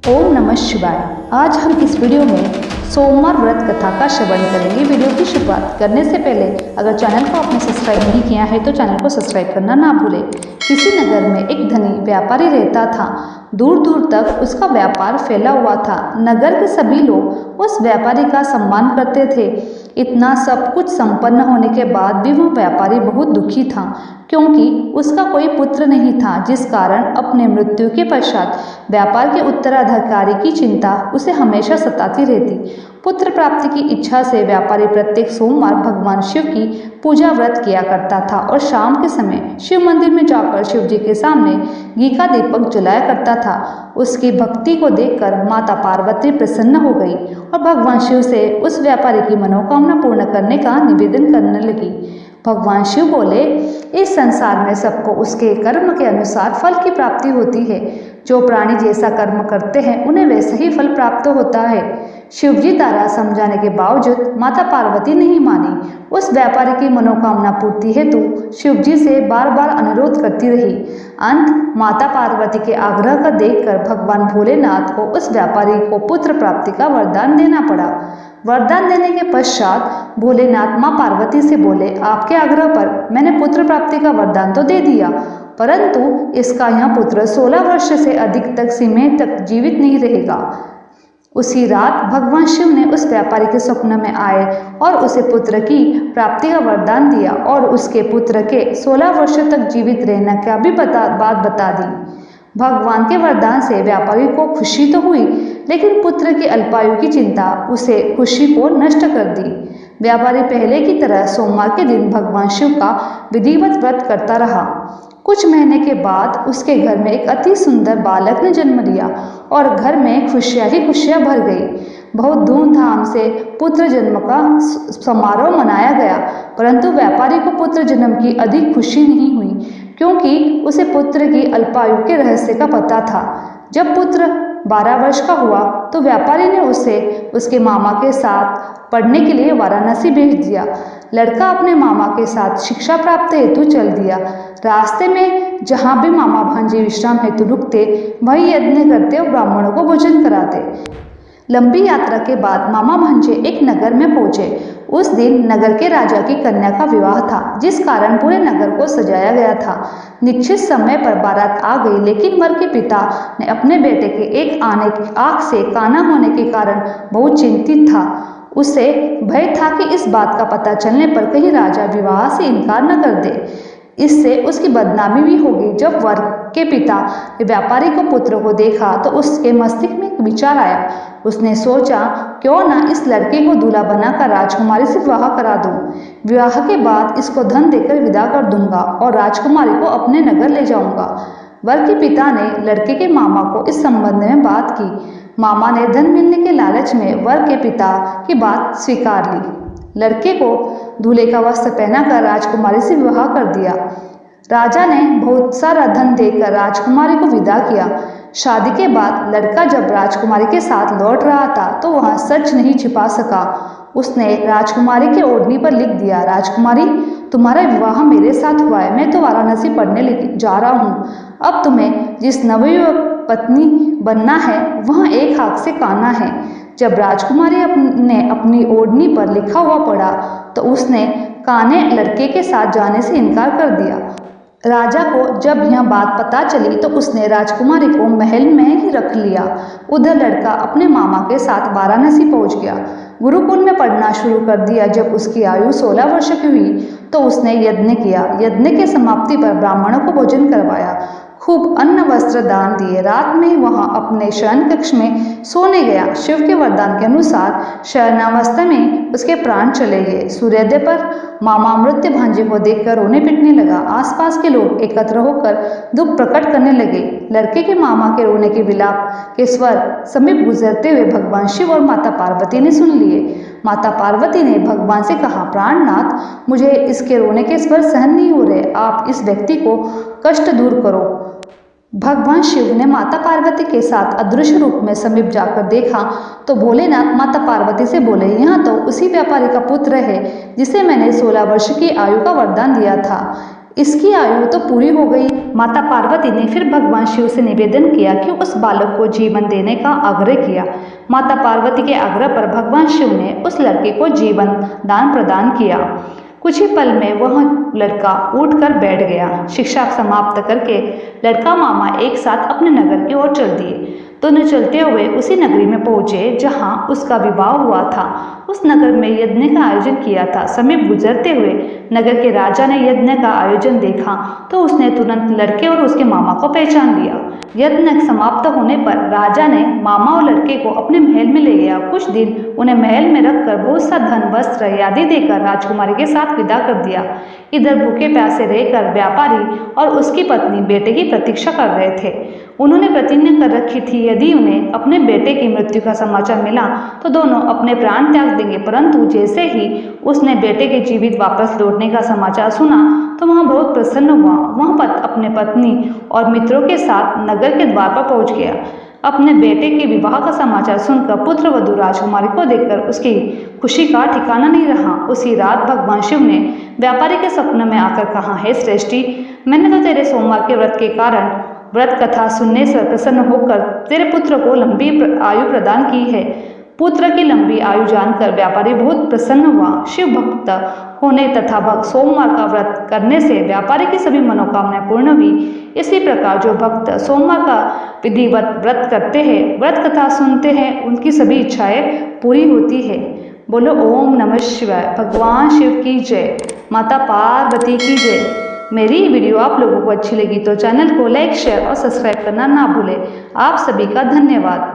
ओम नमः शिवाय। आज हम इस वीडियो में सोमवार व्रत कथा का श्रवण करेंगे। वीडियो की शुरुआत करने से पहले अगर चैनल को आपने सब्सक्राइब नहीं किया है तो चैनल को सब्सक्राइब करना ना भूलें। किसी नगर में एक धनी व्यापारी रहता था। दूर दूर तक उसका व्यापार फैला हुआ था। नगर के सभी लोग उस व्यापारी का सम्मान करते थे। इतना सब कुछ संपन्न होने के बाद भी वह व्यापारी बहुत दुखी था, क्योंकि उसका कोई पुत्र नहीं था, जिस कारण अपने मृत्यु के पश्चात व्यापार के उत्तराधिकारी की चिंता उसे हमेशा सताती रहती। पुत्र प्राप्ति की इच्छा से व्यापारी प्रत्येक सोमवार भगवान शिव की पूजा व्रत किया करता था और शाम के समय शिव मंदिर में जाकर शिव जी के सामने घी का दीपक जलाया करता था। उसकी भक्ति को देखकर माता पार्वती प्रसन्न हो गई और भगवान शिव से उस व्यापारी की मनोकामना पूर्ण करने का निवेदन करने लगी। भगवान शिव बोले, इस संसार में सबको उसके कर्म के अनुसार फल की प्राप्ति होती है। जो प्राणी जैसा कर्म करते हैं उन्हें वैसे ही फल प्राप्त होता है। शिव जी द्वारा समझाने के बावजूद माता पार्वती नहीं मानी। उस व्यापारी की मनोकामना पूर्ति हेतु शिव जी से बार बार अनुरोध करती रही। अंत माता पार्वती के आग्रह का देखकर भगवान भोलेनाथ को उस व्यापारी को पुत्र प्राप्ति का वरदान देना पड़ा। वरदान देने के पश्चात भोलेनाथ मां पार्वती से बोले, आपके आग्रह पर मैंने पुत्र प्राप्ति का वरदान तो दे दिया, परंतु इसका यह पुत्र 16 वर्ष से अधिक तक समय तक जीवित नहीं रहेगा। उसी रात भगवान शिव ने उस व्यापारी के स्वप्न में आए और उसे पुत्र की प्राप्ति का वरदान दिया और उसके पुत्र के 16 वर्ष तक जीवित रहने का भी बात बता दी। भगवान के वरदान से व्यापारी को खुशी तो हुई, लेकिन पुत्र की अल्पायु की चिंता उसे खुशी को नष्ट कर दी। व्यापारी पहले की तरह सोमवार के दिन भगवान शिव का विधिवत व्रत करता रहा। कुछ महीने के बाद उसके घर में एक अति सुंदर बालक ने जन्म लिया और घर में खुशियां ही खुशियां भर गई। बहुत धूमधाम से पुत्र जन्म का समारोह मनाया गया, परंतु व्यापारी को पुत्र जन्म की अधिक खुशी नहीं हुई, क्योंकि उसे पुत्र की अल्पायु के रहस्य का पता था। जब पुत्र 12 वर्ष का हुआ तो व्यापारी ने उसे उसके मामा के साथ पढ़ने के लिए वाराणसी भेज दिया। लड़का अपने मामा के साथ शिक्षा प्राप्त हेतु चल दिया। रास्ते में जहाँ भी मामा भांजे विश्राम हेतु रुकते, वही यज्ञ करते और ब्राह्मणों को भोजन कराते। लंबी यात्रा के बाद मामा भांजे एक नगर में पहुंचे। उस दिन नगर के राजा की कन्या का विवाह था, जिस कारण पूरे नगर को सजाया गया था। निश्चित समय पर बारात आ गई, लेकिन वर के पिता ने अपने बेटे के एक आने की आंख से काना होने के कारण बहुत चिंतित था। उसे भय था कि इस बात का पता चलने पर कहीं राजा विवाह से इनकार न कर दे, इससे उसकी बदनामी भी होगी। जब वर के पिता ने व्यापारी को पुत्र को देखा तो उसके मस्तिष्क में एक विचार आया। उसने सोचा, क्यों ना इस लड़के को दूल्हा बनाकर राजकुमारी से विवाह करा दूं। विवाह के बाद इसको धन देकर विदा कर दूंगा और राजकुमारी को अपने नगर ले जाऊंगा। वर के पिता ने लड़के के मामा को इस संबंध में बात की। मामा ने धन मिलने के लालच में वर के पिता की बात स्वीकार ली। लड़के को दूल्हे का वस्त्र पहनाकर राजकुमारी से विवाह कर दिया। राजा ने बहुत सारा धन देकर राजकुमारी को विदा किया। शादी के बाद लड़का जब राजकुमारी के साथ लौट रहा था तो वह सच नहीं छिपा सका। उसने राजकुमारी के ओढ़नी पर लिख दिया, राजकुमारी, तुम्हारा विवाह मेरे साथ हुआ है। मैं तो वाराणसी पढ़ने जा रहा हूँ। अब तुम्हें जिस नवयुवक पत्नी बनना है वह एक हाथ से काना है। जब राजकुमारी ने अपनी ओढ़नी पर लिखा हुआ पढ़ा तो उसने काने लड़के के साथ जाने से इनकार कर दिया। राजा को जब यह बात पता चली तो उसने राजकुमारी को महल में ही रख लिया। उधर लड़का अपने मामा के साथ वाराणसी पहुंच गया। गुरुकुल में पढ़ना शुरू कर दिया। जब उसकी आयु 16 वर्ष की हुई तो उसने यज्ञ किया। यज्ञ के समाप्ति पर ब्राह्मणों को भोजन करवाया, खूब अन्न वस्त्र दान दिए। रात में वह अपने शयन कक्ष में सोने गया। शिव के वरदान के अनुसार शयनावस्था में उसके प्राण चले गए। सूर्योदय पर मामा मृत्यु भांजे को देखकर रोने पिटने लगा। आसपास के लोग एकत्र होकर दुख प्रकट करने लगे। लड़के के मामा के रोने के विलाप के स्वर समीप गुजरते हुए भगवान शिव और माता पार्वती ने सुन लिए। माता पार्वती ने भगवान से कहा, प्राणनाथ, मुझे इसके रोने के स्वर सहन नहीं हो रहे, आप इस व्यक्ति को कष्ट दूर करो। भगवान शिव ने माता पार्वती के साथ अदृश्य रूप में समीप जाकर देखा तो भोलेनाथ माता पार्वती से बोले, यह तो उसी व्यापारी का पुत्र है जिसे मैंने 16 वर्ष की आयु का वरदान दिया था। इसकी आयु तो पूरी हो गई। माता पार्वती ने फिर भगवान शिव से निवेदन किया कि उस बालक को जीवन देने का आग्रह किया। माता पार्वती के आग्रह पर भगवान शिव ने उस लड़के को जीवन दान प्रदान किया। कुछ ही पल में वह लड़का उठकर बैठ गया। शिक्षा समाप्त करके लड़का मामा एक साथ अपने नगर की ओर चल दिए। दोनों चलते हुए उसी नगरी में पहुंचे जहां उसका विवाह हुआ था। उस नगर में यज्ञ का आयोजन किया था। समय गुजरते हुए नगर के राजा ने यज्ञ का आयोजन देखा तो उसने तुरंत लड़के और उसके मामा को पहचान लिया। यज्ञ समाप्त होने पर राजा ने मामा और लड़के को अपने महल में ले गया। कुछ दिन उन्हें महल में रखकर बहुत सा धन वस्त्र आदि देकर राजकुमारी के साथ विदा कर दिया। इधर भूखे प्यासे रहकर व्यापारी और उसकी पत्नी बेटे की प्रतीक्षा कर रहे थे। उन्होंने प्रतिज्ञा कर रखी थी यदि उन्हें अपने बेटे की मृत्यु का समाचार मिला तो दोनों अपने प्राण त्याग देंगे। परंतु जैसे ही उसने बेटे के जीवित वापस लौटने का समाचार सुना तो वह बहुत प्रसन्न हुआ। वह अपने पत्नी और मित्रों के साथ नगर के द्वार पर पहुंच गया। अपने बेटे के विवाह का समाचार सुनकर पुत्र वधू राजकुमारी को देखकर उसकी खुशी का ठिकाना नहीं रहा। उसी रात भगवान शिव ने व्यापारी के सपने में आकर कहा, हे श्रेष्ठी, मैंने तो तेरे सोमवार के व्रत के कारण व्रत कथा सुनने से प्रसन्न होकर तेरे पुत्र को लंबी आयु प्रदान की है। पुत्र की लंबी आयु जानकर व्यापारी बहुत प्रसन्न हुआ। शिव भक्त होने तथा सोमवार का व्रत करने से व्यापारी की सभी मनोकामनाएं पूर्ण हुई। इसी प्रकार जो भक्त सोमवार का विधिवत व्रत करते हैं, व्रत कथा सुनते हैं, उनकी सभी इच्छाएं पूरी होती है। बोलो ओम नमः शिवाय। भगवान शिव की जय। माता पार्वती की जय। मेरी वीडियो आप लोगों को अच्छी लगी तो चैनल को लाइक, शेयर और सब्सक्राइब करना ना भूलें। आप सभी का धन्यवाद।